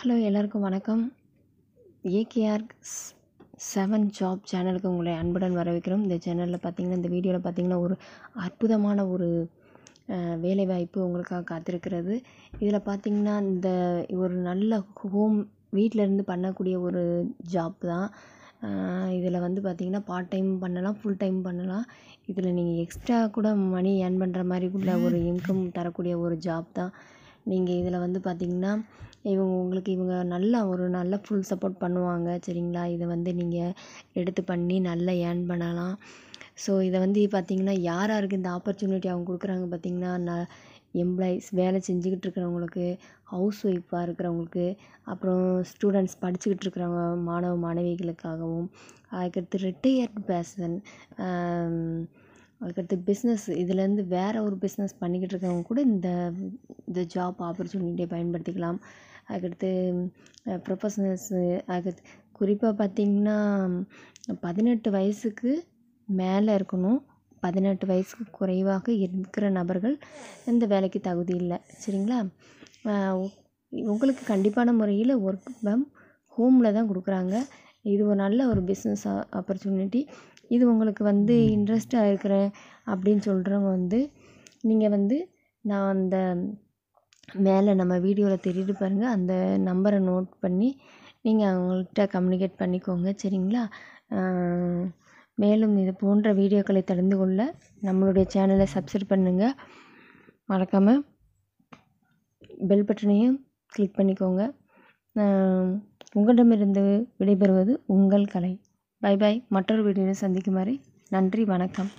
Hello எல்லாருக்கும் வணக்கம். AKR 7 job சேனலுக்கு உங்களை அன்புடன் வரவேற்கிறோம். இந்த சேனலில் பார்த்தீங்கன்னா, இந்த வீடியோவில் பார்த்தீங்கன்னா, ஒரு அற்புதமான ஒரு வேலைவாய்ப்பு உங்களுக்காக காத்திருக்கிறது. இதில் பார்த்தீங்கன்னா, இந்த ஒரு நல்ல வீட்டிலேருந்து பண்ணக்கூடிய ஒரு ஜாப் தான். இதில் வந்து பார்த்திங்கன்னா, பார்ட் டைம் பண்ணலாம், ஃபுல் டைம் பண்ணலாம். இதில் நீங்கள் எக்ஸ்ட்ரா கூட மணி ஏர்ன் பண்ணுற மாதிரி உள்ள ஒரு இன்கம் தரக்கூடிய ஒரு ஜாப் தான். நீங்கள் இதில் வந்து பார்த்திங்கன்னா, இவங்க நல்ல ஃபுல் சப்போர்ட் பண்ணுவாங்க. சரிங்களா? இதை வந்து நீங்கள் எடுத்து பண்ணி நல்லா ஏர்ன் பண்ணலாம். ஸோ இதை வந்து பார்த்திங்கன்னா, யாருக்கு இந்த ஆப்பர்ச்சுனிட்டி அவங்க கொடுக்குறாங்க பார்த்திங்கன்னா, எம்ப்ளாயீஸ் வேலை செஞ்சுக்கிட்டு இருக்கிறவங்களுக்கு, ஹவுஸ் ஒய்ஃபாக இருக்கிறவங்களுக்கு, அப்புறம் ஸ்டூடெண்ட்ஸ் படிச்சுக்கிட்டு இருக்கிறவங்க மாணவ மாணவிகளுக்காகவும், அதுக்கடுத்து ரிட்டையர்டு பர்சன், அதுக்கடுத்து பிஸ்னஸ் இதுலேருந்து வேறு ஒரு பிஸ்னஸ் பண்ணிக்கிட்டு இருக்கவங்க கூட இந்த ஜாப் ஆப்பர்ச்சுனிட்டியை பயன்படுத்திக்கலாம். அதுக்கடுத்து ப்ரொஃபஷனல்ஸு, அதுக்கடுத்து குறிப்பாக பார்த்திங்கன்னா 18 வயசுக்கு மேலே இருக்கணும். 18 வயசுக்கு குறைவாக இருக்கிற நபர்கள் இந்த வேலைக்கு தகுதி இல்லை. சரிங்களா? உங்களுக்கு கண்டிப்பான முறையில் ஒர்க் ஃப்ரம் ஹோமில் தான் கொடுக்குறாங்க. இது ஒரு நல்ல ஒரு பிஸ்னஸ் ஆப்பர்ச்சுனிட்டி. இது உங்களுக்கு வந்து இன்ட்ரெஸ்டாக இருக்கிறேன் அப்படின்னு சொல்கிறவங்க வந்து நீங்கள் வந்து நான் அந்த மேலே நம்ம வீடியோவில் தெரியுது பாருங்கள், அந்த நம்பரை நோட் பண்ணி நீங்கள் அவங்கள்ட்ட கம்யூனிகேட் பண்ணிக்கோங்க. சரிங்களா? மேலும் இது போன்ற வீடியோக்களை தெரிந்து கொள்ள நம்மளுடைய சேனலை சப்ஸ்கிரைப் பண்ணுங்கள். மறக்காமல் பெல் பட்டனையும் கிளிக் பண்ணிக்கோங்க. உங்களிடமிருந்து விடைபெறுவது உங்கள் கலை. Bye bye. மற்றொரு வீடியோவில் சந்திக்கும் வரை நன்றி, வணக்கம்.